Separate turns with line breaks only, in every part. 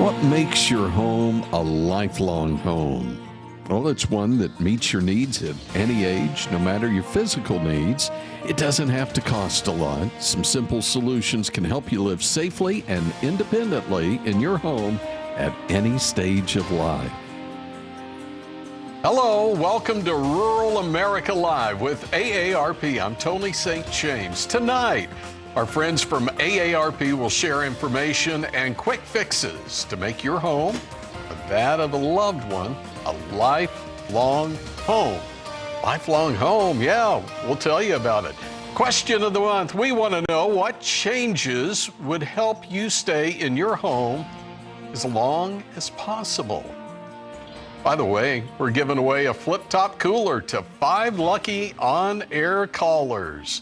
What makes your home a lifelong home? Well, it's one that meets your needs at any age, no matter your physical needs. It doesn't have to cost a lot. Some simple solutions can help you live safely and independently in your home at any stage of life. Hello, welcome to Rural America Live with AARP. I'm Tony St. James. Tonight, our friends from AARP will share information and quick fixes to make your home, or that of a loved one, a lifelong home. Lifelong home, yeah, we'll tell you about it. Question of the month, we want to know what changes would help you stay in your home as long as possible. By the way, we're giving away a flip-top cooler to 5 lucky on-air callers.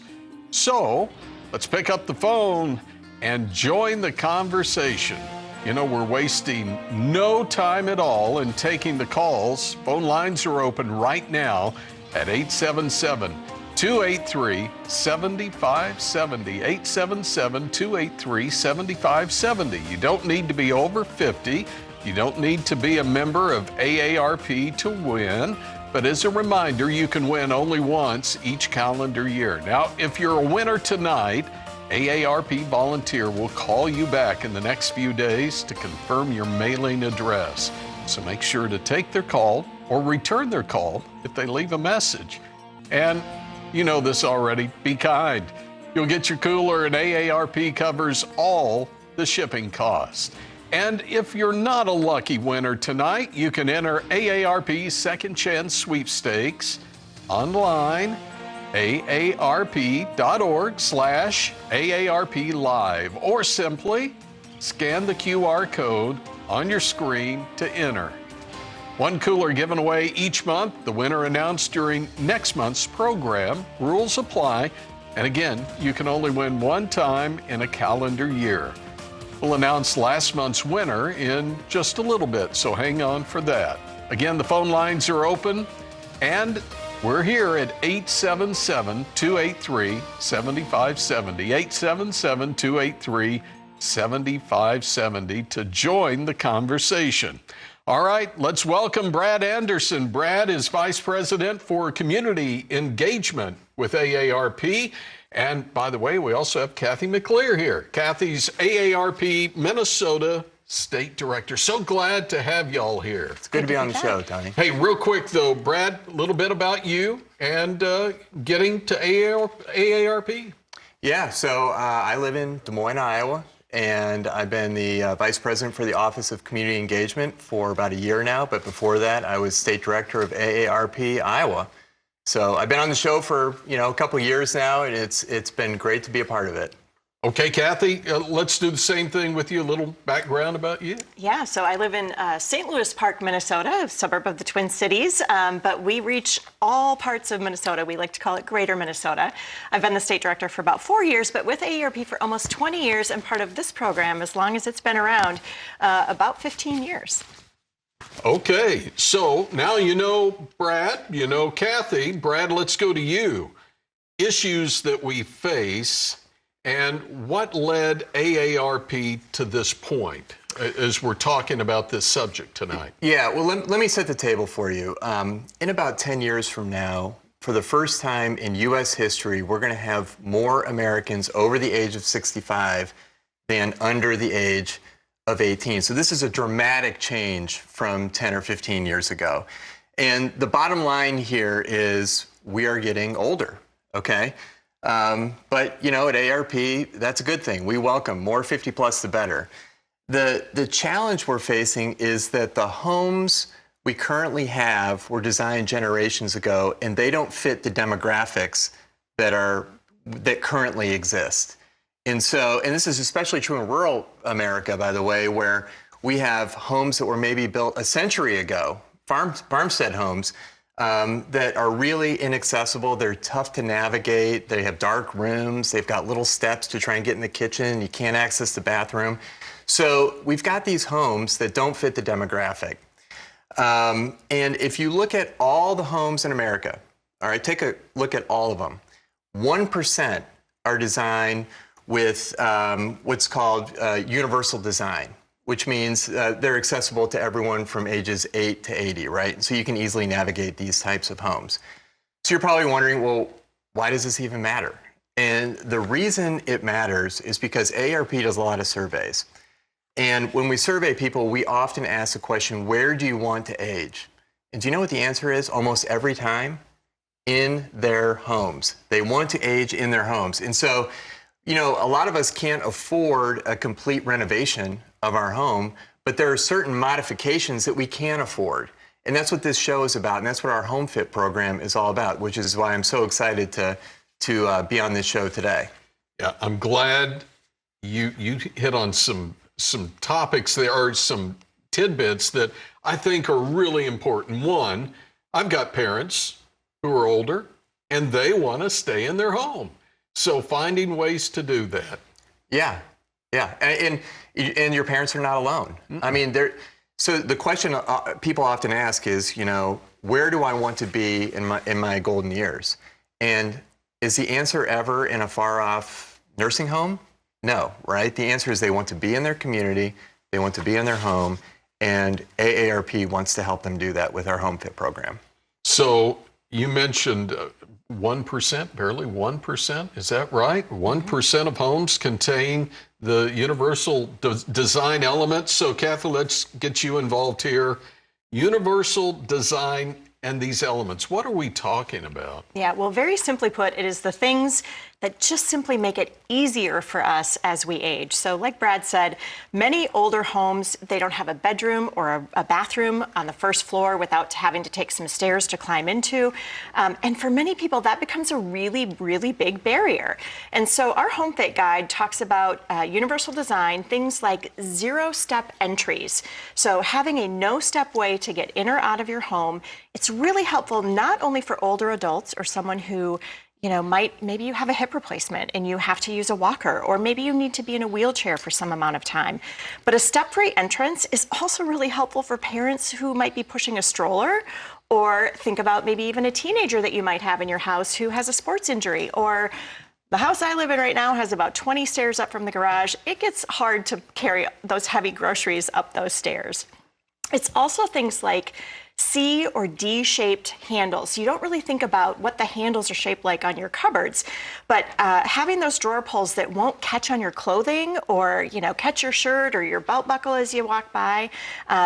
So, let's pick up the phone and join the conversation. You know, we're wasting no time at all in taking the calls. Phone lines are open right now at 877-283-7570, 877-283-7570. You don't need to be over 50. You don't need to be a member of AARP to win. But as a reminder, you can win only once each calendar year. Now, if you're a winner tonight, AARP volunteer will call you back in the next few days to confirm your mailing address. So make sure to take their call or return their call if they leave a message. And you know this already, be kind. You'll get your cooler and AARP covers all the shipping costs. And if you're not a lucky winner tonight, you can enter AARP's Second Chance Sweepstakes online, aarp.org/AARP Live, or simply scan the QR code on your screen to enter. One cooler given away each month, the winner announced during next month's program. Rules apply, and again, you can only win one time in a calendar year. We'll announce last month's winner in just a little bit, so hang on for that. Again, the phone lines are open, and we're here at 877-283-7570, 877-283-7570 to join the conversation. All right, let's welcome Brad Anderson. Brad is Vice President for Community Engagement with AARP. And by the way, we also have Kathy McClear here. Kathy's AARP Minnesota State Director. So glad to have y'all here.
It's good to be on the show, Tony.
Hey, real quick though, Brad, a little bit about you and getting to AARP.
Yeah, so I live in Des Moines, Iowa, and I've been the Vice President for the Office of Community Engagement for about a year now. But before that, I was State Director of AARP Iowa. So I've been on the show for, a couple of years now, and it's been great to be a part of it.
Okay, Kathy, let's do the same thing with you. A little background about you.
Yeah, so I live in St. Louis Park, Minnesota, a suburb of the Twin Cities, but we reach all parts of Minnesota. We like to call it Greater Minnesota. I've been the state director for about 4 years, but with AARP for almost 20 years, and part of this program, as long as it's been around, about 15 years.
Okay, so now you know Brad, you know Kathy. Brad, let's go to you. Issues that we face and what led AARP to this point as we're talking about this subject tonight.
Yeah, well, let me set the table for you. In about 10 years from now, for the first time in U.S. history, we're going to have more Americans over the age of 65 than under the age of 18. So this is a dramatic change from 10 or 15 years ago. And the bottom line here is we are getting older, okay? But, at AARP, that's a good thing. We welcome more 50 plus, the better. The challenge we're facing is that the homes we currently have were designed generations ago, and they don't fit the demographics that currently exist. And this is especially true in rural America, by the way, where we have homes that were maybe built a century ago, farmstead homes, that are really inaccessible. They're tough to navigate. They have dark rooms. They've got little steps to try and get in the kitchen. You can't access the bathroom. So we've got these homes that don't fit the demographic. And if you look at all the homes in America, all right, take a look at all of them, 1% are designed with what's called universal design. which means they're accessible to everyone from ages 8 to 80, right? So you can easily navigate these types of homes. So you're probably wondering, well, why does this even matter? And the reason it matters is because AARP does a lot of surveys. And when we survey people, we often ask the question, where do you want to age? And do you know what the answer is? Almost every time, in their homes. They want to age in their homes. And so, you know, a lot of us can't afford a complete renovation of our home, but there are certain modifications that we can afford. And that's what this show is about, and that's what our HomeFit program is all about, which is why I'm so excited to be on this show today.
Yeah, I'm glad you hit on some topics. There are some tidbits that I think are really important. One, I've got parents who are older, and they want to stay in their home. So finding ways to do that.
Yeah, and your parents are not alone. Mm-hmm. I mean, so the question people often ask is, you know, where do I want to be in my golden years? And is the answer ever in a far-off nursing home? No, right? The answer is they want to be in their community, they want to be in their home, and AARP wants to help them do that with our HomeFit program. So
you mentioned 1%, barely 1%, is that right? 1% of homes contain the universal design elements. So Kathy, let's get you involved here. Universal design and these elements, what are we talking about?
Yeah, well, very simply put, it is the things that just simply make it easier for us as we age. So like Brad said, many older homes, they don't have a bedroom or a bathroom on the first floor without having to take some stairs to climb into. And for many people, that becomes a really, really big barrier. And so our HomeFit guide talks about universal design, things like zero-step entries. So having a no-step way to get in or out of your home, it's really helpful not only for older adults or someone who, you know, maybe you have a hip replacement and you have to use a walker, or maybe you need to be in a wheelchair for some amount of time. But a step-free entrance is also really helpful for parents who might be pushing a stroller, or think about maybe even a teenager that you might have in your house who has a sports injury, or the house I live in right now has about 20 stairs up from the garage. It gets hard to carry those heavy groceries up those stairs. It's also things like C or D-shaped handles. You don't really think about what the handles are shaped like on your cupboards, but having those drawer pulls that won't catch on your clothing or, you know, catch your shirt or your belt buckle as you walk by,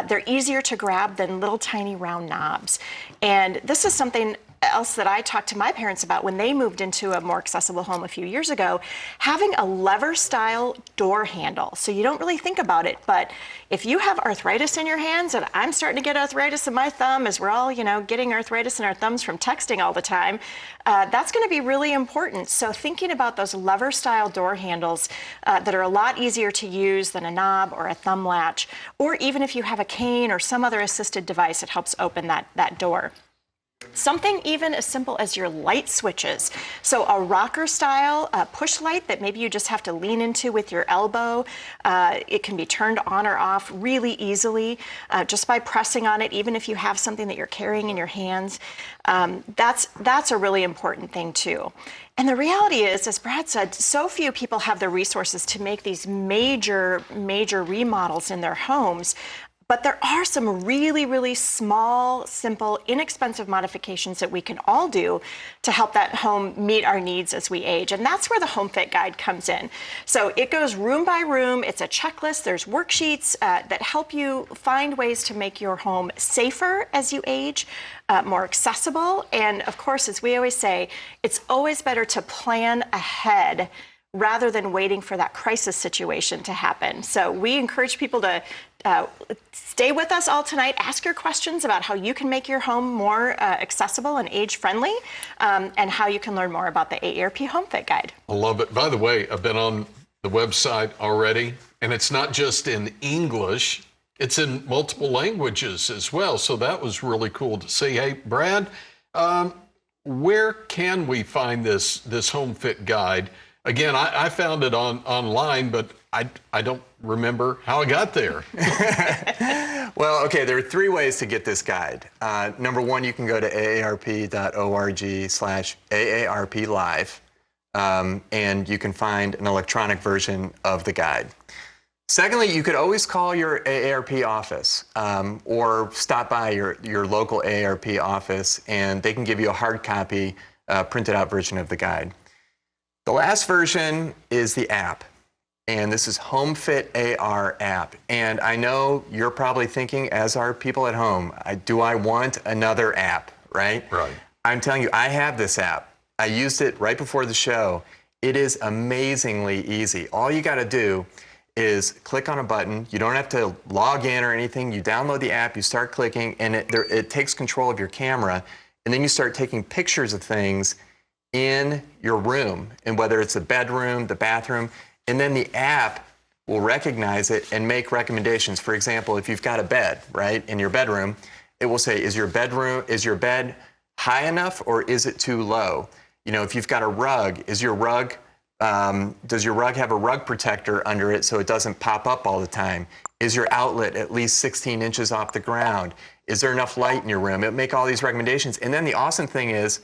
they're easier to grab than little tiny round knobs. And this is something else that I talked to my parents about when they moved into a more accessible home a few years ago, having a lever style door handle. So you don't really think about it, but if you have arthritis in your hands, and I'm starting to get arthritis in my thumb as we're all, you know, getting arthritis in our thumbs from texting all the time, that's going to be really important. So thinking about those lever style door handles that are a lot easier to use than a knob or a thumb latch, or even if you have a cane or some other assisted device that helps open that door. Something even as simple as your light switches. So a rocker style push light that maybe you just have to lean into with your elbow. It can be turned on or off really easily just by pressing on it, even if you have something that you're carrying in your hands. That's a really important thing too. And the reality is, as Brad said, so few people have the resources to make these major remodels in their homes. But there are some really, really small, simple, inexpensive modifications that we can all do to help that home meet our needs as we age. And that's where the HomeFit guide comes in. So it goes room by room. It's a checklist. There's worksheets that help you find ways to make your home safer as you age, more accessible. And of course, as we always say, it's always better to plan ahead rather than waiting for that crisis situation to happen. So we encourage people to stay with us all tonight. Ask your questions about how you can make your home more accessible and age-friendly, and how you can learn more about the AARP HomeFit Guide.
I love it. By the way, I've been on the website already, and it's not just in English, it's in multiple languages as well. So that was really cool to see. Hey, Brad, where can we find this HomeFit Guide? Again, I found it online, but I don't remember how I got there.
Well, okay, there are 3 ways to get this guide. Number 1, you can go to aarp.org/AARP Live, and you can find an electronic version of the guide. Secondly, you could always call your AARP office or stop by your local AARP office, and they can give you a hard copy, printed out version of the guide. The last version is the app, and this is HomeFit AR app. And I know you're probably thinking, as are people at home, do I want another app, right?
Right.
I'm telling you, I have this app. I used it right before the show. It is amazingly easy. All you got to do is click on a button. You don't have to log in or anything. You download the app, you start clicking, and it takes control of your camera, and then you start taking pictures of things in your room, and whether it's the bedroom, the bathroom, and then the app will recognize it and make recommendations. For example, if you've got a bed, right, in your bedroom, it will say, is your bed high enough or is it too low? You know, if you've got a rug, does your rug have a rug protector under it so it doesn't pop up all the time? Is your outlet at least 16 inches off the ground? Is there enough light in your room? It'll make all these recommendations. And then the awesome thing is,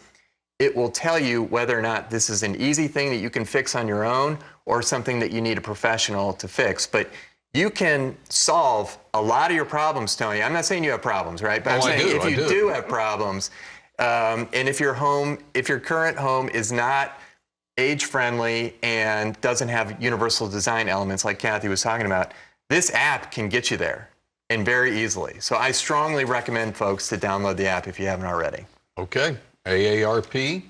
it will tell you whether or not this is an easy thing that you can fix on your own or something that you need a professional to fix. But you can solve a lot of your problems, Tony. I'm not saying you have problems, right? But I'm saying if you do have problems, and if your current home is not age-friendly and doesn't have universal design elements like Kathy was talking about, this app can get you there, and very easily. So I strongly recommend folks to download the app if you haven't already.
Okay. AARP.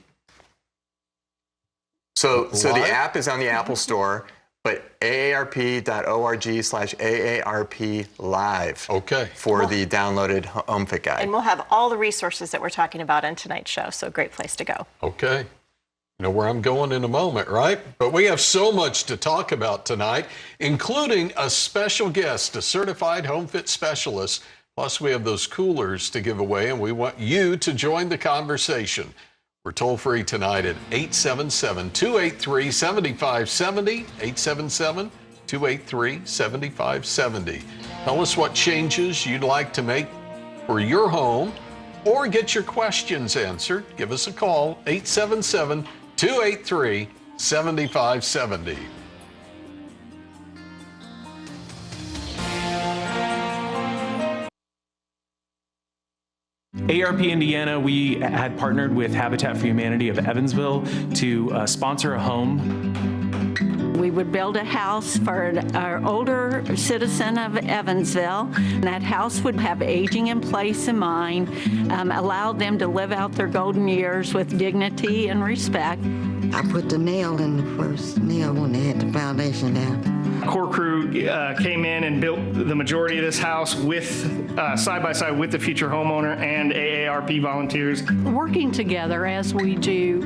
So the app is on the Apple Store, but aarp.org/AARP Live.
Okay.
For the downloaded HomeFit guide.
And we'll have all the resources that we're talking about in tonight's show, so great place to go.
Okay. You know where I'm going in a moment, right? But we have so much to talk about tonight, including a special guest, a certified home fit specialist. Plus, we have those coolers to give away, and we want you to join the conversation. We're toll-free tonight at 877-283-7570, 877-283-7570. Tell us what changes you'd like to make for your home or get your questions answered. Give us a call, 877-283-7570.
AARP Indiana, we had partnered with Habitat for Humanity of Evansville to sponsor a home.
We would build a house for our older citizen of Evansville. That house would have aging in place in mind, allow them to live out their golden years with dignity and respect.
I put the nail in the first nail when they had the foundation down.
Core crew came in and built the majority of this house with side by side with the future homeowner and AARP volunteers.
Working together as we do,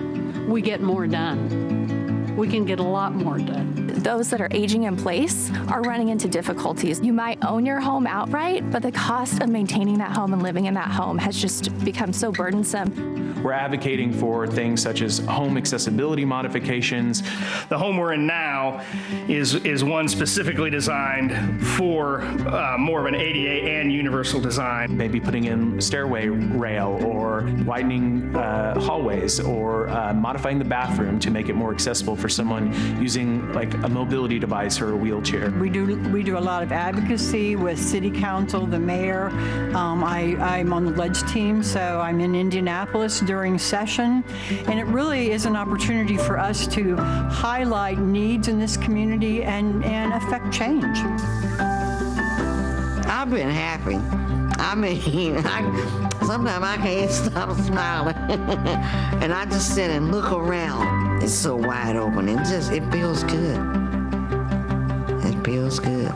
we get more done. We can get a lot more done.
Those that are aging in place are running into difficulties. You might own your home outright, but the cost of maintaining that home and living in that home has just become so burdensome.
We're advocating for things such as home accessibility modifications.
The home we're in now is one specifically designed for more of an ADA and universal design.
Maybe putting in stairway rail or widening hallways or modifying the bathroom to make it more accessible for someone using like a mobility device or a wheelchair.
We do a lot of advocacy with City Council, the mayor. I'm on the ledge team, so I'm in Indianapolis during session, and it really is an opportunity for us to highlight needs in this community and affect change.
I've been happy. I mean, sometimes I can't stop smiling. And I just sit and look around. It's so wide open. It feels good. It feels good.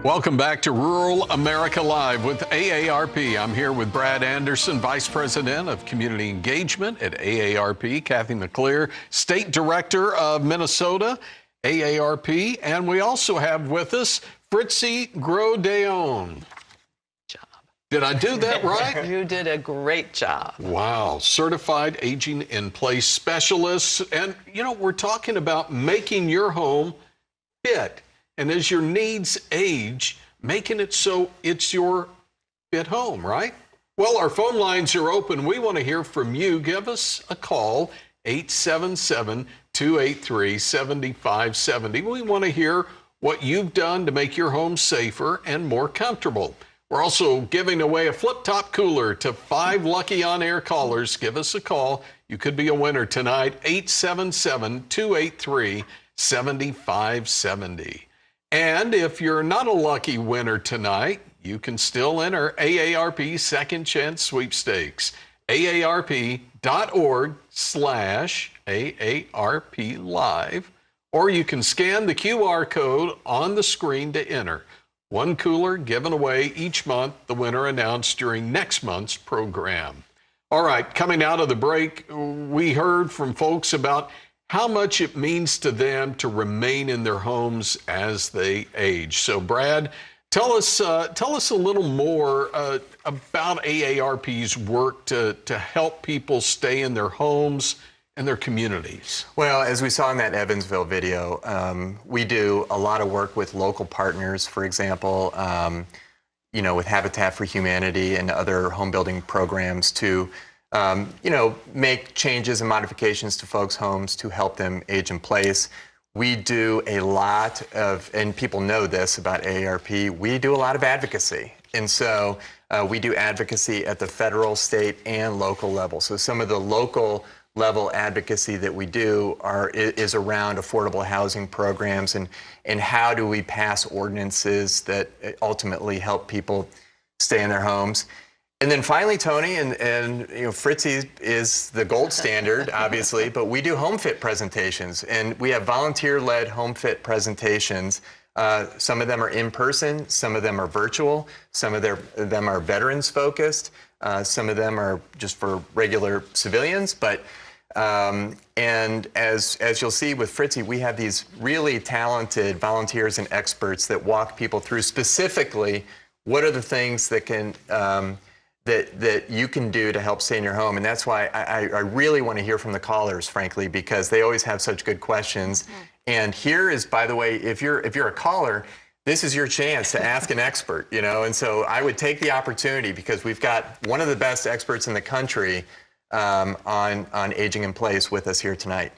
Welcome back to Rural America Live with AARP. I'm here with Brad Anderson, Vice President of Community Engagement at AARP, Kathy McClear, State Director of Minnesota, AARP, and we also have with us Fritzy Grodeon. Did I do that right?
You did a great job.
Wow. Certified Aging in Place Specialist. And, you know, we're talking about making your home fit. And as your needs age, making it so it's your fit home, right? Well, our phone lines are open. We want to hear from you. Give us a call, 877-283-7570. We want to hear what you've done to make your home safer and more comfortable. We're also giving away a flip-top cooler to 5 lucky on-air callers. Give us a call. You could be a winner tonight, 877-283-7570. And if you're not a lucky winner tonight, you can still enter AARP Second Chance Sweepstakes. AARP.org/AARP Live, or you can scan the QR code on the screen to enter. 1 cooler given away each month, the winner announced during next month's program. All right, coming out of the break, we heard from folks about how much it means to them to remain in their homes as they age. So, Brad, tell us a little more about AARP's work to help people stay in their homes and their communities.
Well, as we saw in that Evansville video, we do a lot of work with local partners, for example, with Habitat for Humanity and other home building programs to, make changes and modifications to folks' homes to help them age in place. We do a lot of, and people know this about AARP, we do a lot of advocacy. And so we do advocacy at the federal, state, and local level. So some of the local level advocacy that we do is around affordable housing programs and how do we pass ordinances that ultimately help people stay in their homes. And then finally, Tony, and Fritzy is the gold standard, obviously, but we do HomeFit presentations, and we have volunteer-led HomeFit presentations. Some of them are in person, some of them are virtual, some of them are veterans focused, some of them are just for regular civilians, but and as you'll see with Fritzy, we have these really talented volunteers and experts that walk people through specifically what are the things that can that you can do to help stay in your home. And that's why I really want to hear from the callers, frankly, because they always have such good questions. Mm-hmm. And here is, by the way, if you're a caller, this is your chance to ask an expert, and so I would take the opportunity because we've got one of the best experts in the country on aging in place with us here tonight.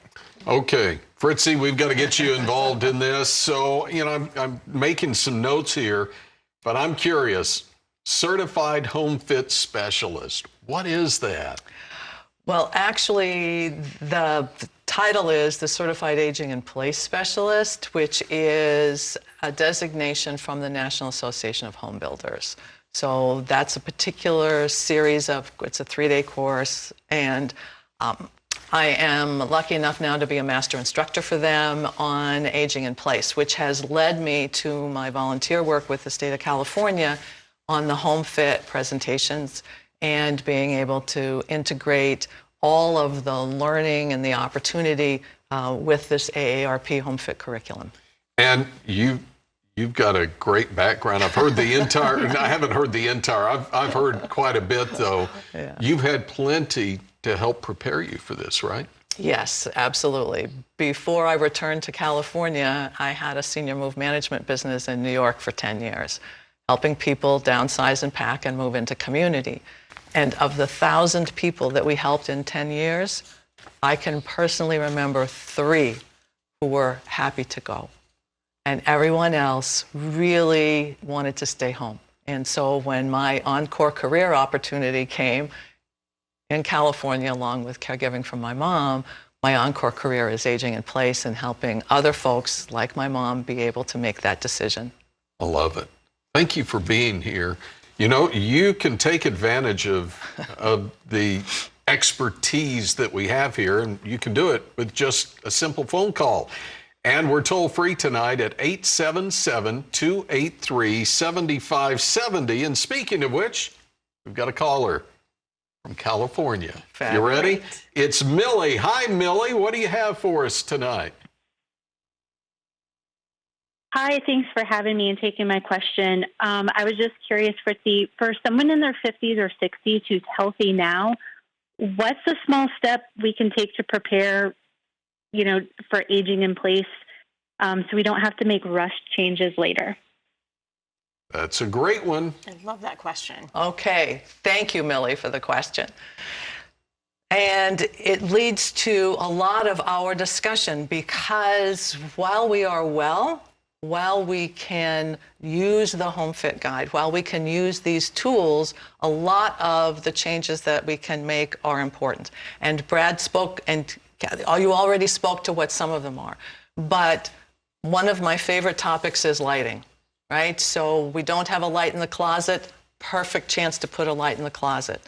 Okay, Fritzy, we've got to get you involved in this. So, I'm making some notes here, but I'm curious. Certified Home Fit Specialist, what is that?
Well, actually, the title is the Certified Aging in Place Specialist, which is a designation from the National Association of Home Builders. So that's a particular series it's a 3-day course, and I am lucky enough now to be a master instructor for them on aging in place, which has led me to my volunteer work with the state of California on the HomeFit presentations and being able to integrate all of the learning and the opportunity with this AARP HomeFit curriculum.
And you've got a great background. I've heard the entire, I haven't heard the entire, I've heard quite a bit though. Yeah. You've had plenty to help prepare you for this, right?
Yes, absolutely. Before I returned to California, I had a senior move management business in New York for 10 years, helping people downsize and pack and move into community. And of the 1,000 people that we helped in 10 years, I can personally remember 3 who were happy to go. And everyone else really wanted to stay home. And so when my encore career opportunity came in California, along with caregiving for my mom, my encore career is aging in place and helping other folks like my mom be able to make that decision.
I love it. Thank you for being here. You can take advantage of the expertise that we have here, and you can do it with just a simple phone call. And we're toll free tonight at 877-283-7570. And speaking of which, we've got a caller from California. You ready? It's Millie. Hi, Millie. What do you have for us tonight?
Hi, thanks for having me and taking my question. I was just curious, Fritzy, for someone in their 50s or 60s who's healthy now, what's a small step we can take to prepare, for aging in place so we don't have to make rushed changes later?
That's a great one.
I love that question.
Okay, thank you, Millie, for the question. And it leads to a lot of our discussion because while we are well, while we can use the HomeFit guide, while we can use these tools, a lot of the changes that we can make are important. And Brad spoke, and you already spoke to what some of them are. But one of my favorite topics is lighting, right? So we don't have a light in the closet, perfect chance to put a light in the closet.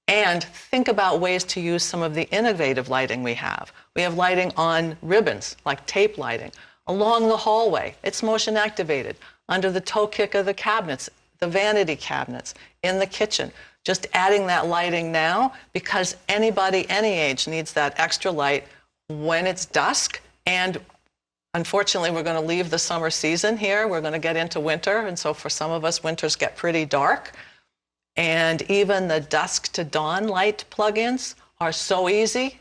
And think about ways to use some of the innovative lighting we have. We have lighting on ribbons, like tape lighting. Along the hallway, it's motion activated. Under the toe kick of the cabinets, the vanity cabinets, in the kitchen. Just adding that lighting now, because anybody, any age, needs that extra light when it's dusk. And unfortunately, we're going to leave the summer season here. We're going to get into winter. And so for some of us, winters get pretty dark. And even the dusk to dawn light plugins are so easy,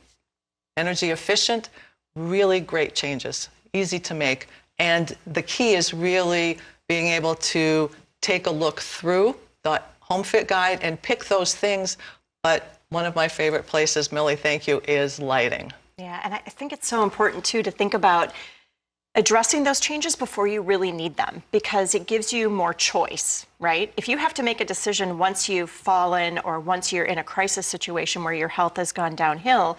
energy efficient, really great changes. Easy to make. And the key is really being able to take a look through the HomeFit guide and pick those things. But one of my favorite places, Millie, thank you, is lighting.
Yeah, and I think it's so important too to think about addressing those changes before you really need them, because it gives you more choice, right? If you have to make a decision once you've fallen or once you're in a crisis situation where your health has gone downhill,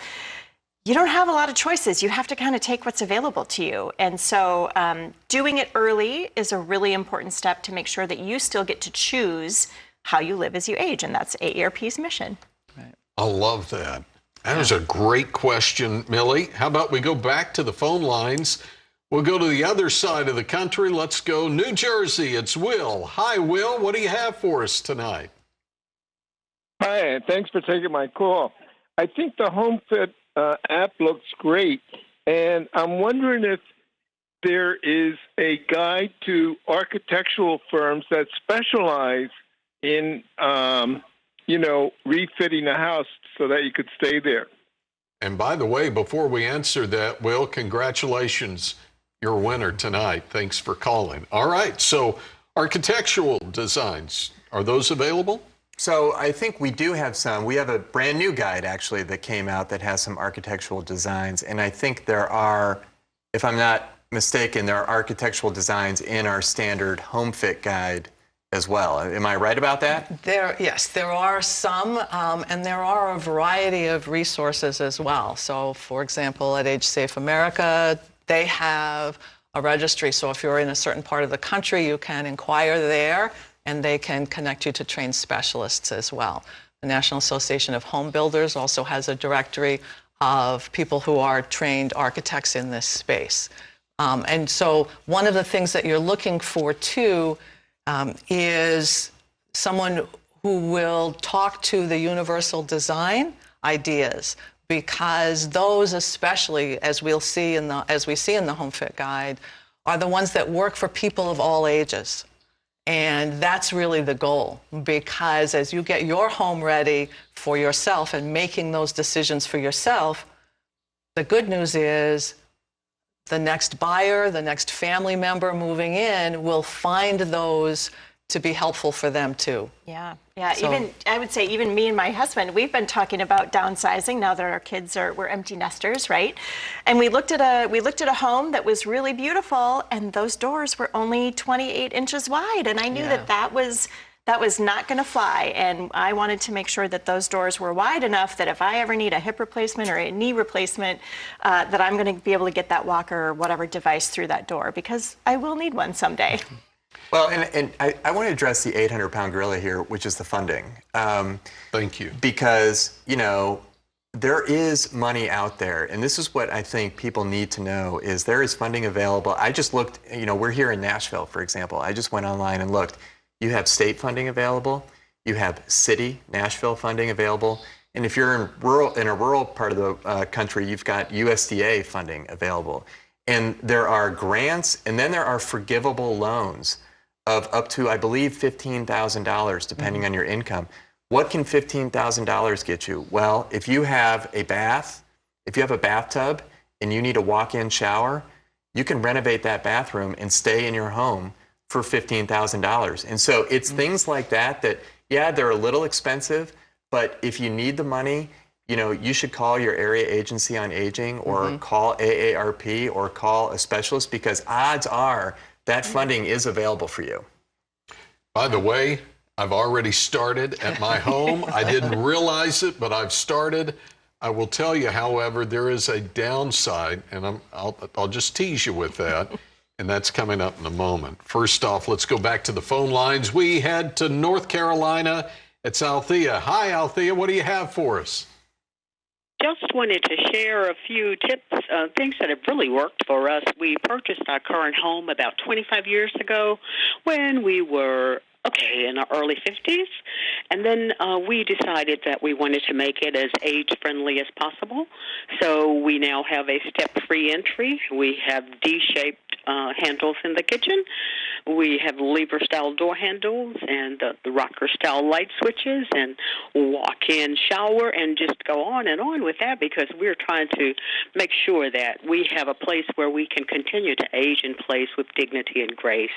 you don't have a lot of choices. You have to kind of take what's available to you. And so doing it early is a really important step to make sure that you still get to choose how you live as you age. And that's AARP's mission.
Right.
I love that. That was a great question, Millie. How about we go back to the phone lines? We'll go to the other side of the country. Let's go New Jersey. It's Will. Hi, Will. What do you have for us tonight?
Hi, thanks for taking my call. I think the HomeFit app looks great, and I'm wondering if there is a guide to architectural firms that specialize in, refitting a house so that you could stay there.
And by the way, before we answer that, Will, congratulations. You're a winner tonight. Thanks for calling. All right, so architectural designs, are those available?
So I think we do have some. We have a brand new guide, actually, that came out that has some architectural designs. And I think there are, if I'm not mistaken, there are architectural designs in our standard HomeFit guide as well. Am I right about that?
Yes, there are some, and there are a variety of resources as well. So, for example, at Age Safe America, they have a registry. So if you're in a certain part of the country, you can inquire there, and they can connect you to trained specialists as well. The National Association of Home Builders also has a directory of people who are trained architects in this space. And so one of the things that you're looking for, too, is someone who will talk to the universal design ideas, because those, especially as we see in the HomeFit guide, are the ones that work for people of all ages. And that's really the goal, because as you get your home ready for yourself and making those decisions for yourself, the good news is the next buyer, the next family member moving in will find those to be helpful for them too.
Yeah.
So,
Even I would say even me and my husband, we've been talking about downsizing now that our kids we're empty nesters, right? And we looked at a home that was really beautiful, and those doors were only 28 inches wide, and I knew that was not going to fly. And I wanted to make sure that those doors were wide enough that if I ever need a hip replacement or a knee replacement, that I'm going to be able to get that walker or whatever device through that door, because I will need one someday.
Well, and I want to address the 800-pound gorilla here, which is the funding.
Thank you.
Because, there is money out there, and this is what I think people need to know, is there is funding available. I just looked, we're here in Nashville, for example. I just went online and looked. You have state funding available. You have city, Nashville funding available. And if you're in a rural part of the country, you've got USDA funding available. And there are grants, and then there are forgivable loans of up to, I believe, $15,000, depending on your income. What can $15,000 get you? Well, if you have a bathtub and you need a walk-in shower, you can renovate that bathroom and stay in your home for $15,000. And so it's things like that that, yeah, they're a little expensive, but if you need the money, you know, you should call your area agency on aging or call AARP or call a specialist, because odds are that funding is available for you.
By the way, I've already started at my home. I didn't realize it, but I've started. I will tell you, however, there is a downside, and I'll just tease you with that, and that's coming up in a moment. First off, let's go back to the phone lines. We head to North Carolina. It's Althea. Hi, Althea. What do you have for us?
Just wanted to share a few tips, things that have really worked for us. We purchased our current home about 25 years ago when we were in our early 50s. And then we decided that we wanted to make it as age-friendly as possible. So we now have a step-free entry. We have D-shaped handles in the kitchen. We have lever-style door handles and the rocker-style light switches and walk-in shower, and just go on and on with that, because we're trying to make sure that we have a place where we can continue to age in place with dignity and grace.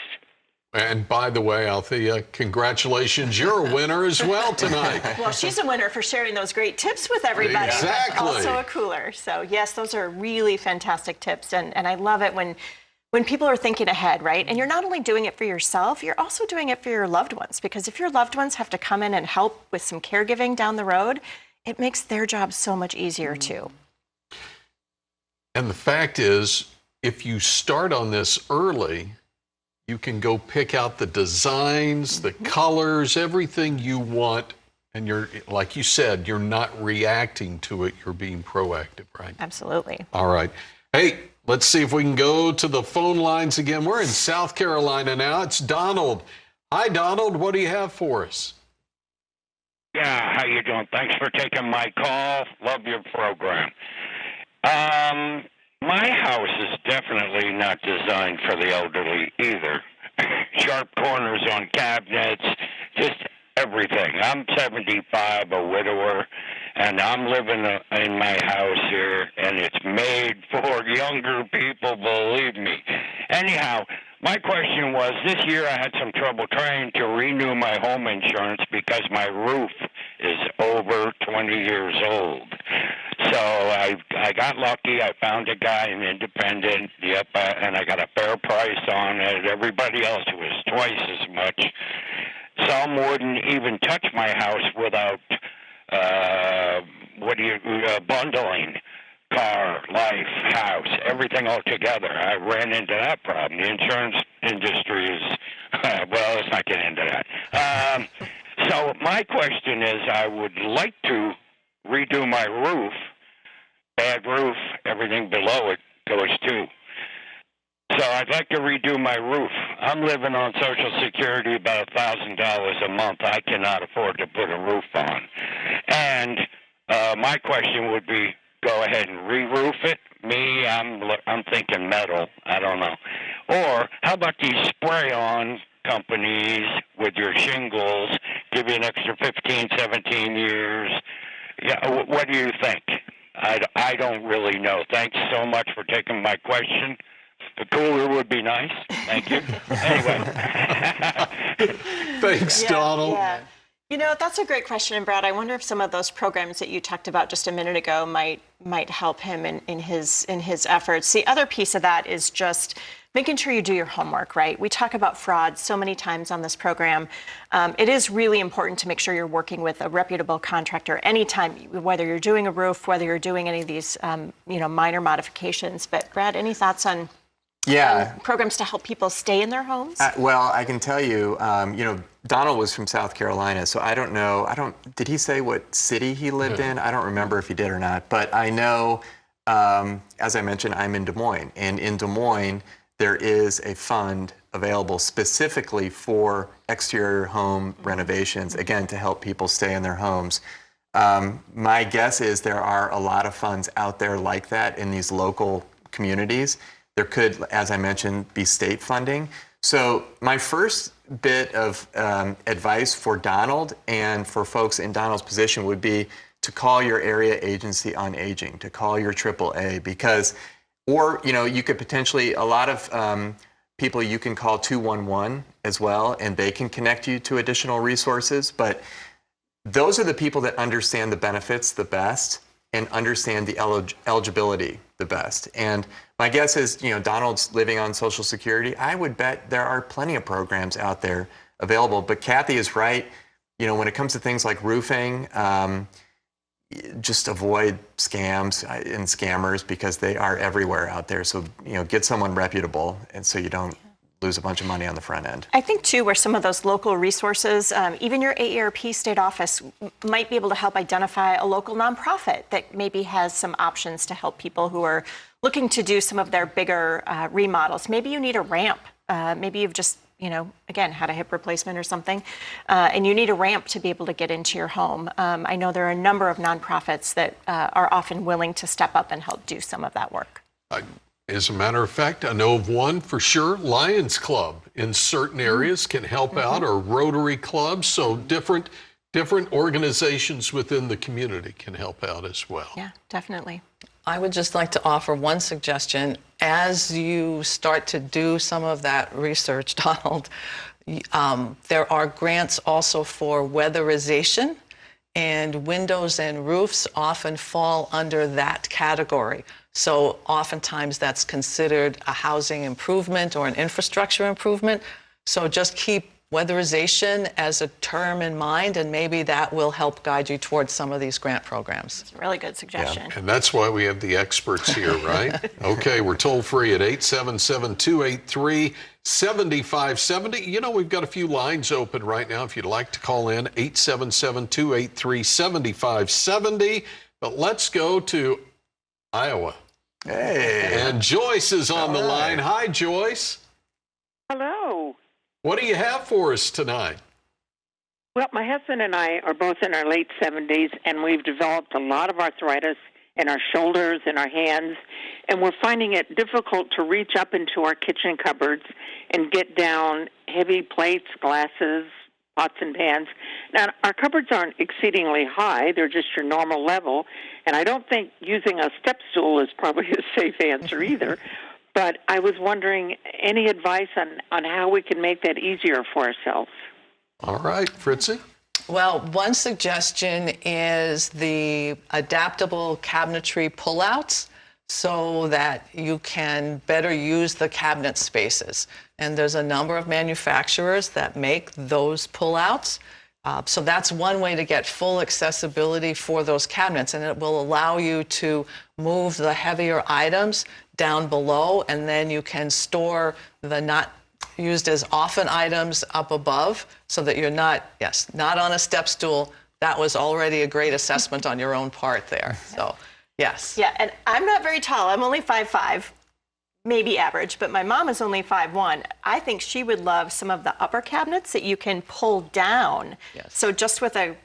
And by the way, Althea, congratulations. You're a winner as well tonight.
Well, she's a winner for sharing those great tips with everybody.
Exactly.
But also a cooler. So yes, those are really fantastic tips. And I love it when people are thinking ahead, right? And you're not only doing it for yourself, you're also doing it for your loved ones. Because if your loved ones have to come in and help with some caregiving down the road, it makes their job so much easier too.
And the fact is, if you start on this early, you can go pick out the designs, the colors, everything you want. And you're, like you said, you're not reacting to it. You're being proactive, right?
Absolutely.
All right. Hey, let's see if we can go to the phone lines again. We're in South Carolina now. It's Donald. Hi, Donald. What do you have for us?
Yeah, how you doing? Thanks for taking my call. Love your program. My house is definitely not designed for the elderly either. Sharp corners on cabinets, just everything. I'm 75, a widower, and I'm living in my house here, and it's made for younger people, believe me. Anyhow, my question was, this year I had some trouble trying to renew my home insurance because my roof is over 20 years old. So I got lucky. I found a guy, an independent, and I got a fair price on it. Everybody else was twice as much. Some wouldn't even touch my house without bundling. Car, life, house, everything all together. I ran into that problem. The insurance industry is, well, let's not get into that. So my question is, I would like to redo my roof. Bad roof, everything below it goes too. So I'd like to redo my roof. I'm living on Social Security, about $1,000 a month. I cannot afford to put a roof on. And my question would be, go ahead and re-roof it. Me, I'm thinking metal. I don't know. Or how about these spray-on companies with your shingles, give you an extra 15, 17 years? Yeah, what do you think? I don't really know. Thanks so much for taking my question. The cooler would be nice. Thank you. Anyway.
Thanks, Donald.
Yeah. You know, that's a great question. And Brad, I wonder if some of those programs that you talked about just a minute ago might help him in his efforts. The other piece of that is just making sure you do your homework, right? We talk about fraud so many times on this program. It is really important to make sure you're working with a reputable contractor anytime, whether you're doing a roof, whether you're doing any of these, minor modifications. But Brad, any thoughts on programs to help people stay in their homes?
Well, I can tell you, Donald was from South Carolina, so I don't know. Did he say what city he lived in? I don't remember if he did or not. But I know, as I mentioned, I'm in Des Moines. And in Des Moines, there is a fund available specifically for exterior home renovations, again, to help people stay in their homes. My guess is there are a lot of funds out there like that in these local communities. There could, as I mentioned, be state funding. So my first bit of advice for Donald and for folks in Donald's position would be to call your area agency on aging, to call your AAA, because, or, you could potentially, a lot of people you can call 211 as well, and they can connect you to additional resources. But those are the people that understand the benefits the best and understand the eligibility the best. And my guess is, Donald's living on Social Security. I would bet there are plenty of programs out there available. But Kathy is right. When it comes to things like roofing, just avoid scams and scammers because they are everywhere out there. So, get someone reputable, and so you don't lose a bunch of money on the front end.
I think, too, where some of those local resources, even your AARP state office might be able to help identify a local nonprofit that maybe has some options to help people who are looking to do some of their bigger remodels. Maybe you need a ramp. Maybe you've just, again, had a hip replacement or something, and you need a ramp to be able to get into your home. I know there are a number of nonprofits that are often willing to step up and help do some of that work.
As a matter of fact, I know of one for sure. Lions Club in certain areas can help out, or Rotary clubs. So different organizations within the community can help out as well.
Yeah, definitely.
I would just like to offer one suggestion. As you start to do some of that research, Donald, there are grants also for weatherization, and windows and roofs often fall under that category. So oftentimes that's considered a housing improvement or an infrastructure improvement. So just keep weatherization as a term in mind, and maybe that will help guide you towards some of these grant programs.
It's a really good suggestion.
Yeah, and that's why we have the experts here, right? Okay, we're toll free at 877-283-7570. We've got a few lines open right now if you'd like to call in, 877-283-7570. But let's go to Iowa.
Hey.
And Joyce is on the line. Hi, Joyce.
Hello.
What do you have for us tonight?
Well, my husband and I are both in our late 70s, and we've developed a lot of arthritis in our shoulders and our hands, and we're finding it difficult to reach up into our kitchen cupboards and get down heavy plates, glasses, pots and pans. Now, our cupboards aren't exceedingly high. They're just your normal level, and I don't think using a step stool is probably a safe answer either. But I was wondering, any advice on how we can make that easier for ourselves?
All right, Fritzy.
Well, one suggestion is the adaptable cabinetry pullouts so that you can better use the cabinet spaces. And there's a number of manufacturers that make those pullouts. So that's one way to get full accessibility for those cabinets, and it will allow you to move the heavier items down below, and then you can store the not used as often items up above so that you're not on a step stool. That was already a great assessment on your own part there. So, yes.
Yeah, and I'm not very tall. I'm only 5'5", maybe average, but my mom is only 5'1". I think she would love some of the upper cabinets that you can pull down.
Yes.
So just with a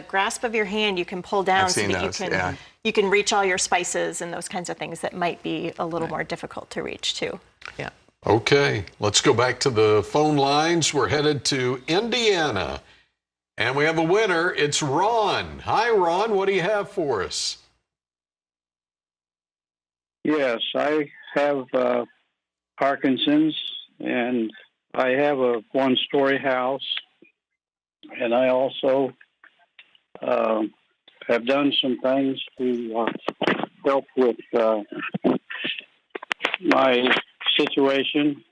grasp of your hand, you can pull down so that you can reach all your spices and those kinds of things that might be a little more difficult to reach too.
Yeah.
Okay, let's go back to the phone lines. We're headed to Indiana, and we have a winner. It's Ron. Hi, Ron. What do you have for us?
Yes, I have Parkinson's, and I have a one-story house, and I also have done some things to help with my situation,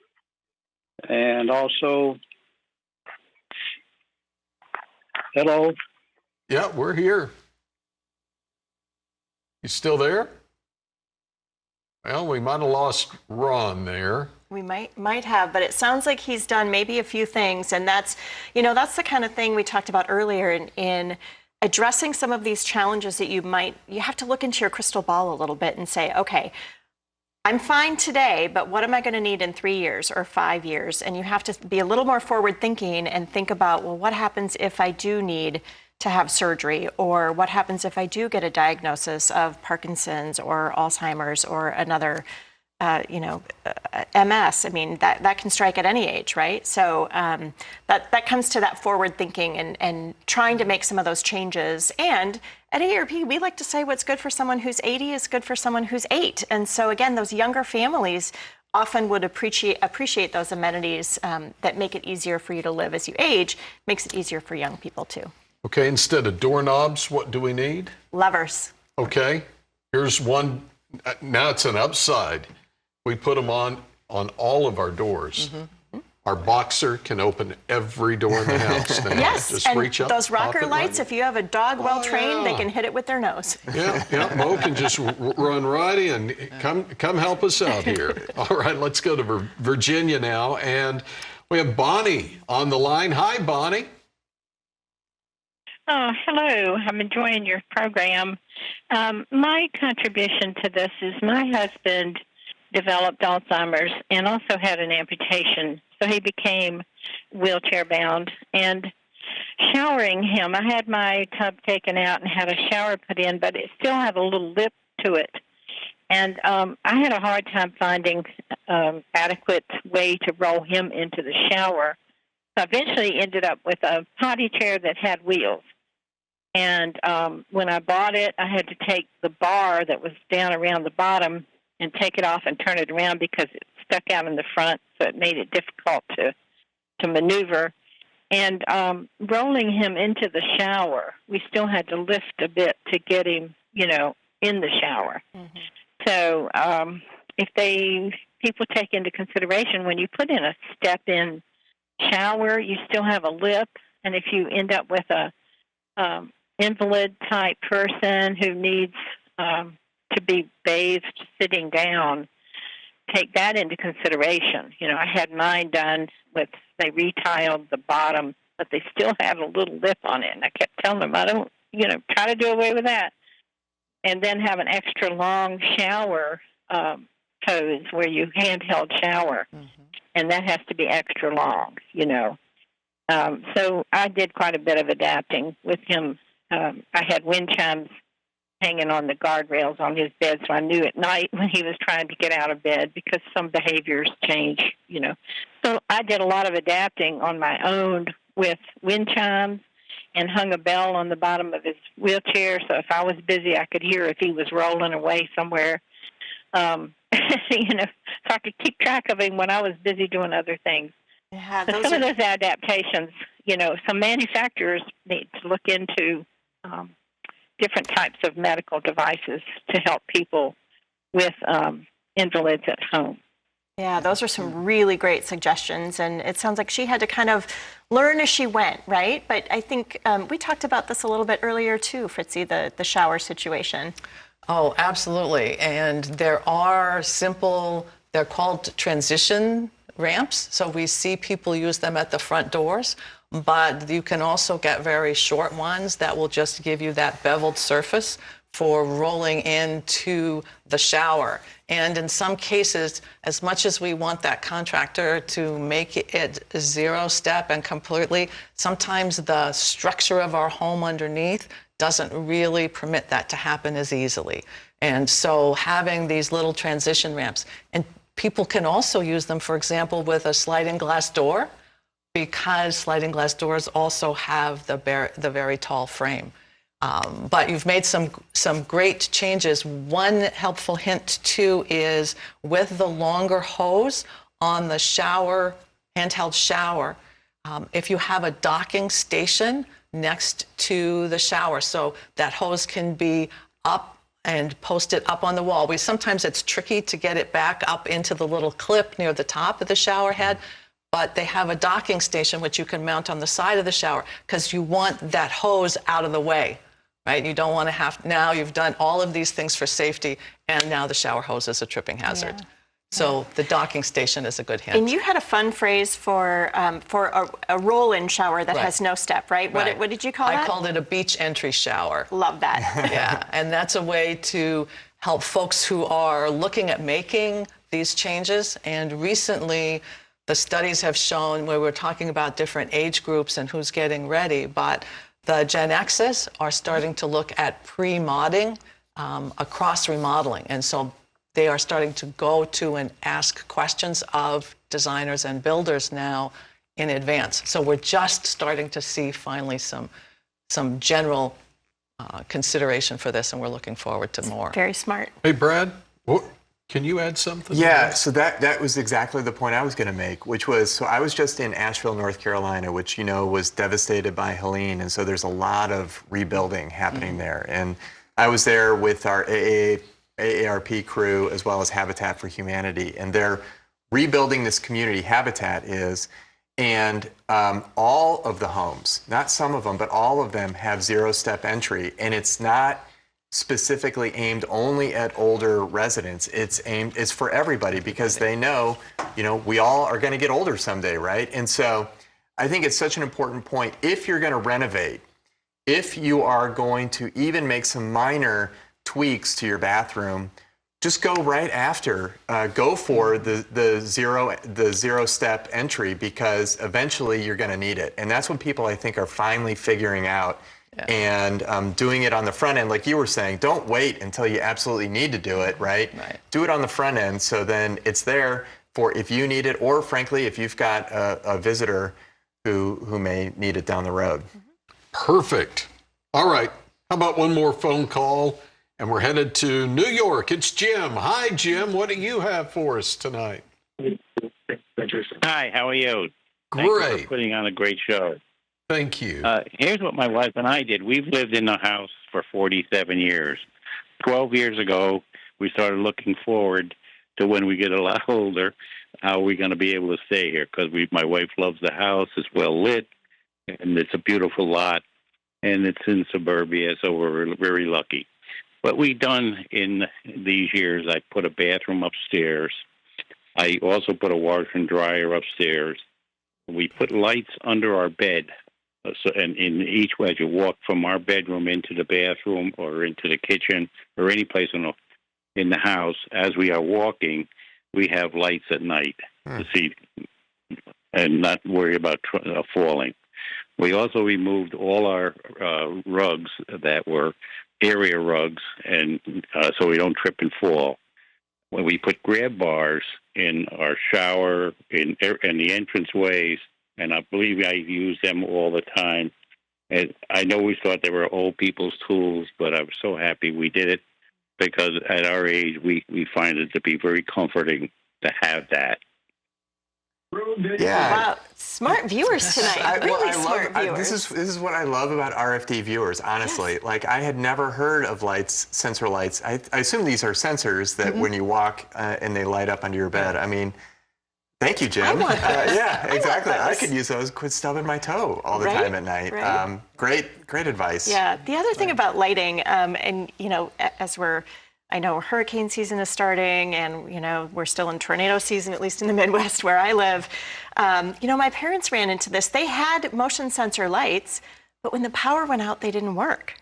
and also, hello?
Yeah, we're here. You still there? Well, we might have lost Ron there.
We might have, but it sounds like he's done maybe a few things, and that's the kind of thing we talked about earlier in addressing some of these challenges that you have to look into your crystal ball a little bit and say, okay, I'm fine today, but what am I going to need in 3 years or 5 years? And you have to be a little more forward thinking and think about, well, what happens if I do need to have surgery, or what happens if I do get a diagnosis of Parkinson's or Alzheimer's or another, MS. I mean, that can strike at any age, right? So that comes to that forward thinking and trying to make some of those changes. And at AARP, we like to say what's good for someone who's 80 is good for someone who's 8. And so again, those younger families often would appreciate those amenities that make it easier for you to live as you age, makes it easier for young people too.
Okay, instead of doorknobs, what do we need?
Levers.
Okay, here's one. Now it's an upside. We put them on all of our doors. Our boxer can open every door in the house now.
Yes,
just
and
reach up,
those rocker
pop it
lights,
right
if you have a dog well trained,
yeah.
they can hit it with their nose.
Yeah, Mo can just run right in. Come help us out here. All right, let's go to Virginia now, and we have Bonnie on the line. Hi, Bonnie.
Oh, hello. I'm enjoying your program. My contribution to this is my husband developed Alzheimer's and also had an amputation, so he became wheelchair bound. And showering him, I had my tub taken out and had a shower put in, but it still had a little lip to it. And I had a hard time finding adequate way to roll him into the shower. So I eventually ended up with a potty chair that had wheels. And when I bought it, I had to take the bar that was down around the bottom and take it off and turn it around because it stuck out in the front, so it made it difficult to maneuver. And rolling him into the shower, we still had to lift a bit to get him, in the shower. So if people take into consideration, when you put in a step-in shower, you still have a lip, and if you end up with a invalid-type person who needs to be bathed sitting down, take that into consideration. I had mine done they retiled the bottom, but they still had a little lip on it. And I kept telling them, I don't, try to do away with that. And then have an extra long shower hose where you handheld shower. And that has to be extra long, So I did quite a bit of adapting with him. I had wind chimes hanging on the guardrails on his bed, so I knew at night when he was trying to get out of bed because some behaviors change, So I did a lot of adapting on my own with wind chimes and hung a bell on the bottom of his wheelchair, so if I was busy, I could hear if he was rolling away somewhere, so I could keep track of him when I was busy doing other things.
Yeah,
But some of those adaptations, some manufacturers need to look into different types of medical devices to help people with invalids at home.
Yeah, those are some really great suggestions, and it sounds like she had to kind of learn as she went, right? But I think we talked about this a little bit earlier too, Fritzy, the shower situation.
Oh, absolutely. And there are they're called transition ramps, so we see people use them at the front doors, but you can also get very short ones that will just give you that beveled surface for rolling into the shower. And in some cases, as much as we want that contractor to make it zero step and completely, sometimes the structure of our home underneath doesn't really permit that to happen as easily. And so having these little transition ramps, and people can also use them, for example, with a sliding glass door, because sliding glass doors also have the very tall frame. But you've made some great changes. One helpful hint, too, is with the longer hose on the handheld shower, if you have a docking station next to the shower, so that hose can be up and posted up on the wall. Sometimes it's tricky to get it back up into the little clip near the top of the shower head, but they have a docking station which you can mount on the side of the shower because you want that hose out of the way. Right? You don't want to now you've done all of these things for safety, and now the shower hose is a tripping hazard. Yeah. So the docking station is a good hint.
And you had a fun phrase for a roll-in shower that has no step, right? What did you call that?
I called it a beach entry shower.
Love that.
Yeah, and that's a way to help folks who are looking at making these changes. And recently, the studies have shown, where we're talking about different age groups and who's getting ready, but the Gen X's are starting to look at pre-modding across remodeling. And so they are starting to go to and ask questions of designers and builders now in advance. So we're just starting to see finally some general consideration for this, and we're looking forward to more.
Very smart.
Hey, Brad, Can you add something?
Yeah, so that was exactly the point I was going to make, which was, so I was just in Asheville, North Carolina, which, was devastated by Helene. And so there's a lot of rebuilding happening there. And I was there with our AARP crew as well as Habitat for Humanity. And they're rebuilding this community, Habitat is, and all of the homes, not some of them, but all of them have zero-step entry. And it's not specifically aimed only at older residents. It's for everybody because they know, we all are going to get older someday, right? And so I think it's such an important point. If you're going to renovate, if you are going to even make some minor tweaks to your bathroom, just go right after. Go for the zero step entry because eventually you're going to need it. And that's what people, I think, are finally figuring out. Yeah. And doing it on the front end, like you were saying, don't wait until you absolutely need to do it, right? Do it on the front end so then it's there for if you need it, or frankly, if you've got a visitor who may need it down the road.
Perfect. All right. How about one more phone call? And we're headed to New York. It's Jim. Hi, Jim. What do you have for us tonight?
Hi, how are you?
Great.
Thank you for putting on a great show.
Thank you.
Here's what my wife and I did. We've lived in the house for 47 years. 12 years ago, we started looking forward to when we get a lot older, how are we going to be able to stay here? Because my wife loves the house. It's well lit, and it's a beautiful lot, and it's in suburbia, so we're very lucky. What we've done in these years, I put a bathroom upstairs. I also put a washer and dryer upstairs. We put lights under our bed. So, and in each way, as you walk from our bedroom into the bathroom or into the kitchen or any place in the house, as we are walking, we have lights at night to see and not worry about falling. We also removed all our rugs that were area rugs, and so we don't trip and fall. When we put grab bars in our shower, in the entranceways, and I believe I use them all the time. And I know we thought they were old people's tools, but I'm so happy we did it because at our age, we find it to be very comforting to have that.
Yeah.
Wow, smart viewers tonight. Smart viewers.
This is what I love about RFD viewers, honestly. Yes. Like, I had never heard of lights, sensor lights. I assume these are sensors that when you walk and they light up under your bed. I mean, thank you, Jim. Yeah, exactly. I could use those. Quit stubbing my toe all the time at night. Right. Great advice.
Yeah. The other thing about lighting, and as I know hurricane season is starting, and we're still in tornado season, at least in the Midwest where I live. My parents ran into this. They had motion sensor lights, but when the power went out, they didn't work.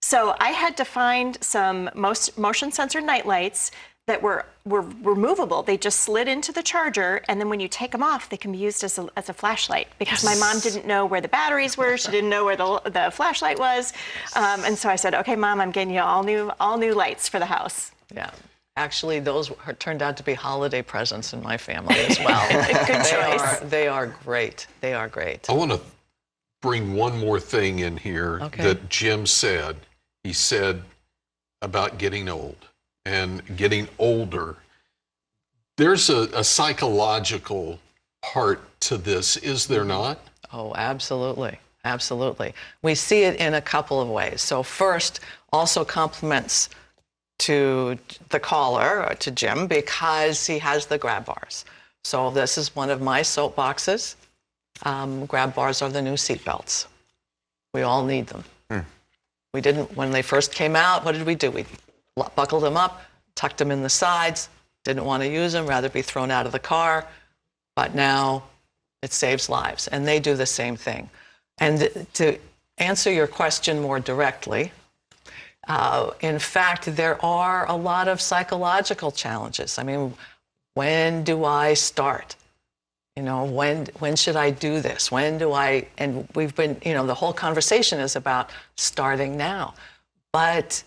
So I had to find some motion sensor night lights that were removable. They just slid into the charger, and then when you take them off, they can be used as a flashlight, because my mom didn't know where the batteries were. She didn't know where the flashlight was. And so I said, okay, Mom, I'm getting you all new lights for the house.
Yeah. Actually, those turned out to be holiday presents in my family as well.
Good choice.
They are great. They are great.
I want to bring one more thing in here that Jim said. He said about getting old and getting older. There's a psychological part to this, is there not?
Oh, absolutely. Absolutely. We see it in a couple of ways. So first, also compliments to the caller, or to Jim, because he has the grab bars. So this is one of my soapboxes. Grab bars are the new seat belts. We all need them. We didn't, when they first came out, what did we do? We buckled them up, tucked them in the sides, didn't want to use them, rather be thrown out of the car. But now it saves lives, and they do the same thing. And to answer your question more directly, in fact, there are a lot of psychological challenges. I mean, when do I start? When should I do this? And we've been, the whole conversation is about starting now. But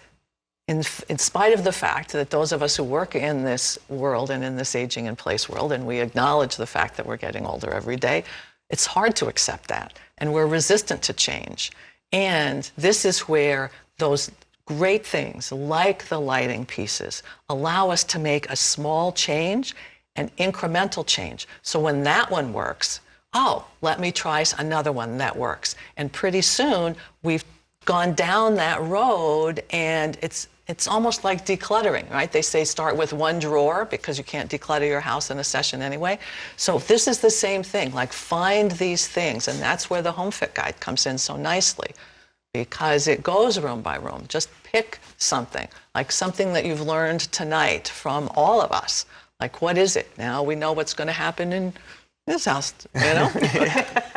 in spite of the fact that those of us who work in this world and in this aging in place world, and we acknowledge the fact that we're getting older every day, it's hard to accept that. And we're resistant to change. And this is where those great things like the lighting pieces allow us to make a small change, an incremental change. So when that one works, oh, let me try another one that works. And pretty soon we've gone down that road, and it's almost like decluttering, right? They say start with one drawer because you can't declutter your house in a session anyway. So this is the same thing, like find these things, and that's where the HomeFit Guide comes in so nicely, because it goes room by room. Just pick something, like something that you've learned tonight from all of us. Like, what is it? Now we know what's going to happen in this house, you know?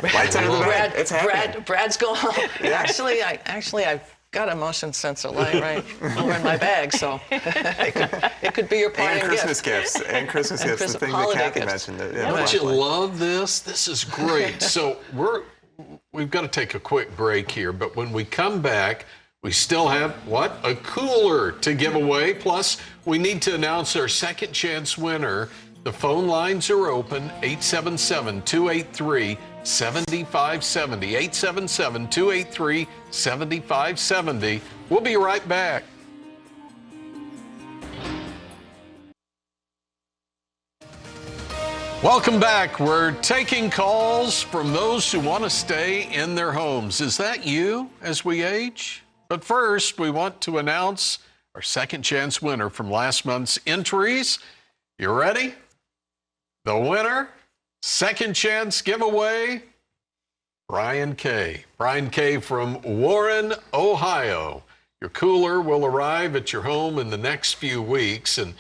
Lights under the bed. It's happening.
Brad's going home.
Yeah.
Actually, I've got a motion sensor light right over in my bag, so it could be your parting
and Christmas
gift.
gifts. And Christmas gifts, the thing that Kathy mentioned.
Don't you love this? This is great. So we've got to take a quick break here, but when we come back, we still have, a cooler to give away. Plus, we need to announce our second chance winner. The phone lines are open, 877-283-7570, 877-283-7570. We'll be right back. Welcome back. We're taking calls from those who want to stay in their homes. Is that you as we age? But first, we want to announce our second chance winner from last month's entries. You ready? The winner, second chance giveaway, Brian K. Brian K. from Warren, Ohio. Your cooler will arrive at your home in the next few weeks. And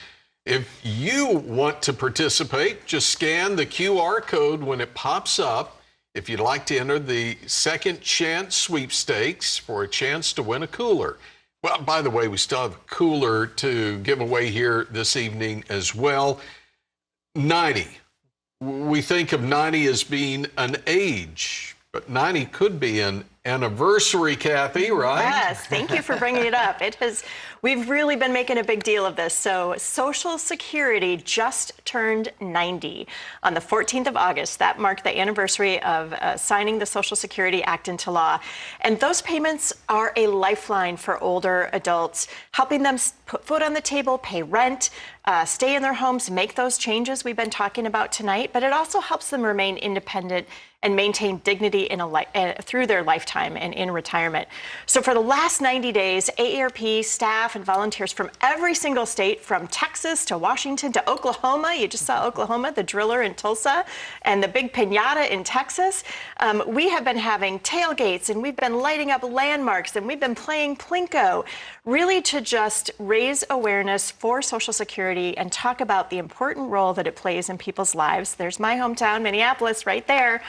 if you want to participate, just scan the QR code when it pops up if you'd like to enter the second chance sweepstakes for a chance to win a cooler. Well, by the way, we still have a cooler to give away here this evening as well. 90. We think of 90 as being an age, but 90 could be an anniversary, Kathy, right?
Yes, thank you for bringing it up. We've really been making a big deal of this. So Social Security just turned 90 on the 14th of August. That marked the anniversary of signing the Social Security Act into law. And those payments are a lifeline for older adults, helping them put food on the table, pay rent, stay in their homes, make those changes we've been talking about tonight. But it also helps them remain independent and maintain dignity through their lifetime and in retirement. So for the last 90 days, AARP staff and volunteers from every single state, from Texas to Washington to Oklahoma, you just saw Oklahoma, the driller in Tulsa, and the big piñata in Texas, we have been having tailgates, and we've been lighting up landmarks, and we've been playing Plinko, really to just raise awareness for Social Security and talk about the important role that it plays in people's lives. There's my hometown, Minneapolis, right there.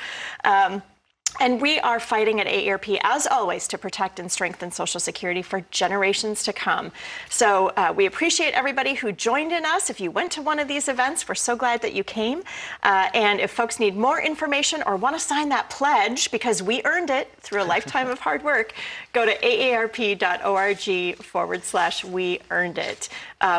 And we are fighting at AARP, as always, to protect and strengthen Social Security for generations to come. So we appreciate everybody who joined in us. If you went to one of these events, we're so glad that you came. And if folks need more information or want to sign that pledge, because we earned it through a lifetime of hard work, go to aarp.org/we earned it.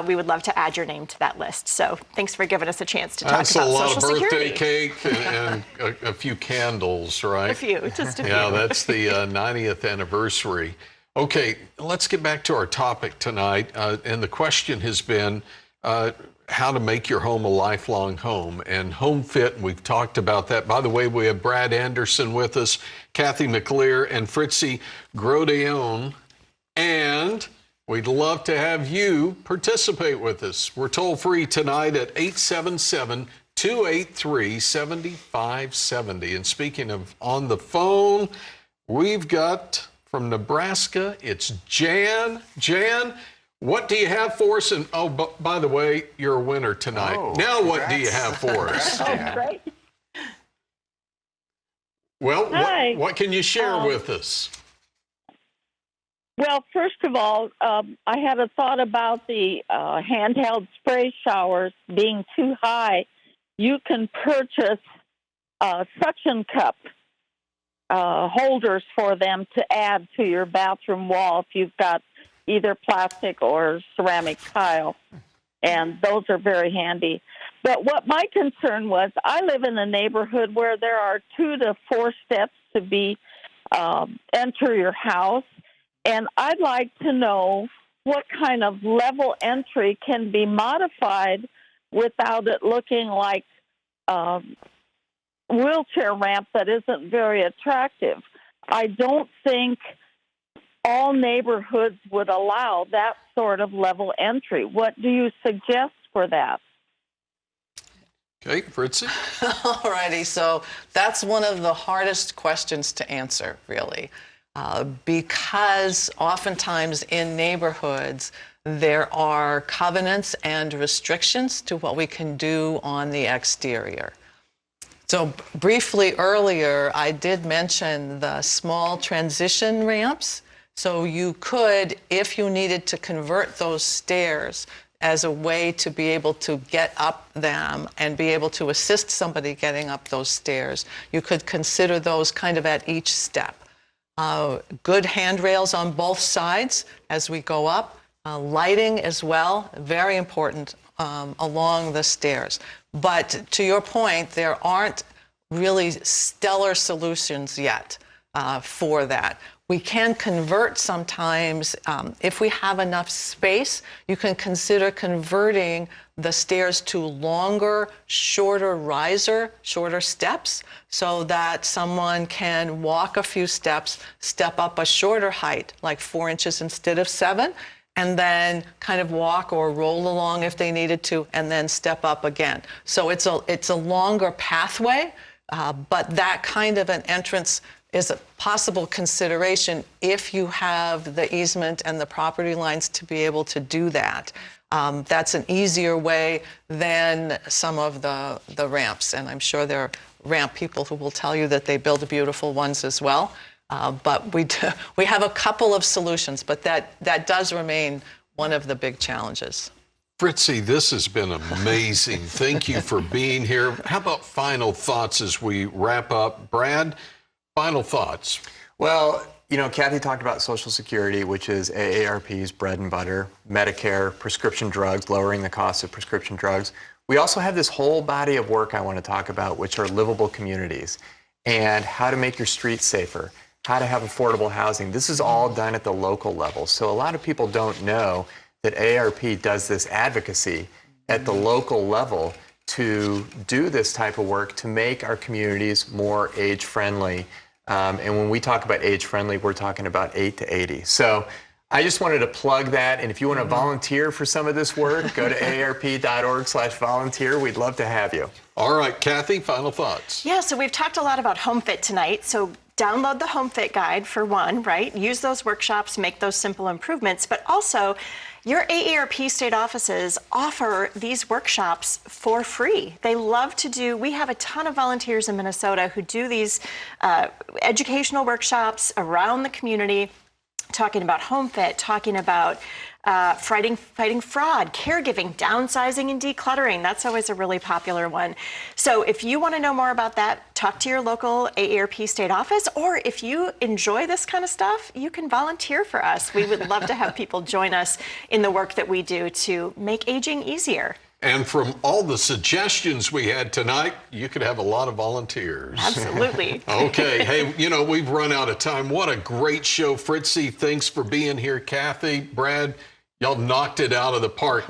We would love to add your name to that list. So thanks for giving us a chance to talk about Social Security.
That's a lot of birthday cake and a few candles, right?
Just a few.
Yeah, that's the 90th anniversary. Okay, let's get back to our topic tonight. And the question has been how to make your home a lifelong home. And HomeFit, and we've talked about that. By the way, we have Brad Anderson with us, Kathy McClear, and Fritzy Grodeon. And we'd love to have you participate with us. We're toll free tonight at 877-283-7570. And speaking of on the phone, we've got from Nebraska, it's Jan. Jan, what do you have for us? And by the way, you're a winner tonight. Now what do you have for us?
Great.
Well, what can you share with us?
Well, first of all, I had a thought about the handheld spray showers being too high. You can purchase suction cup holders for them to add to your bathroom wall if you've got either plastic or ceramic tile, and those are very handy. But what my concern was, I live in a neighborhood where there are 2 to 4 steps to enter your house. And I'd like to know what kind of level entry can be modified without it looking like a wheelchair ramp that isn't very attractive. I don't think all neighborhoods would allow that sort of level entry. What do you suggest for that?
Okay, Fritzy.
All righty, so that's one of the hardest questions to answer, really, because oftentimes in neighborhoods there are covenants and restrictions to what we can do on the exterior. So briefly earlier, I did mention the small transition ramps. So you could, if you needed to convert those stairs as a way to be able to get up them and be able to assist somebody getting up those stairs, you could consider those kind of at each step. Good handrails on both sides as we go up. Lighting as well, very important along the stairs. But to your point, there aren't really stellar solutions yet for that. We can convert sometimes, if we have enough space, you can consider converting the stairs to longer, shorter riser, shorter steps, so that someone can walk a few steps, step up a shorter height, like 4 inches instead of 7, and then kind of walk or roll along if they needed to, and then step up again. So it's a longer pathway, but that kind of an entrance is a possible consideration if you have the easement and the property lines to be able to do that. That's an easier way than some of the ramps, and I'm sure there are ramp people who will tell you that they build beautiful ones as well. But we have a couple of solutions, but that does remain one of the big challenges.
Fritzy, this has been amazing. Thank you for being here. How about final thoughts as we wrap up? Brad, final thoughts.
Well, you know, Kathy talked about Social Security, which is AARP's bread and butter, Medicare, prescription drugs, lowering the cost of prescription drugs. We also have this whole body of work I want to talk about, which are livable communities and how to make your streets safer, how to have affordable housing. This is all done at the local level. So a lot of people don't know that AARP does this advocacy at the local level to do this type of work to make our communities more age-friendly. And when we talk about age-friendly, we're talking about 8 to 80. So I just wanted to plug that. And if you want to volunteer for some of this work, go to aarp.org/volunteer. We'd love to have you.
All right, Kathy, final thoughts.
Yeah, so we've talked a lot about HomeFit tonight. So download the HomeFit guide for one, right? Use those workshops, make those simple improvements, but also your AARP state offices offer these workshops for free. They love to do, we have a ton of volunteers in Minnesota who do these educational workshops around the community, talking about HomeFit, talking about fighting fraud, caregiving, downsizing, and decluttering. That's always a really popular one. So if you want to know more about that, talk to your local AARP state office, or if you enjoy this kind of stuff, you can volunteer for us. We would love to have people join us in the work that we do to make aging easier.
And from all the suggestions we had tonight, you could have a lot of volunteers.
Absolutely.
Okay. Hey, you know, we've run out of time. What a great show. Fritzy, thanks for being here. Kathy, Brad, y'all knocked it out of the park.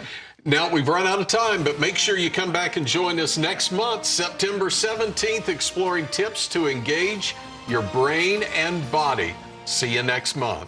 Now, we've run out of time, but make sure you come back and join us next month, September 17th, exploring tips to engage your brain and body. See you next month.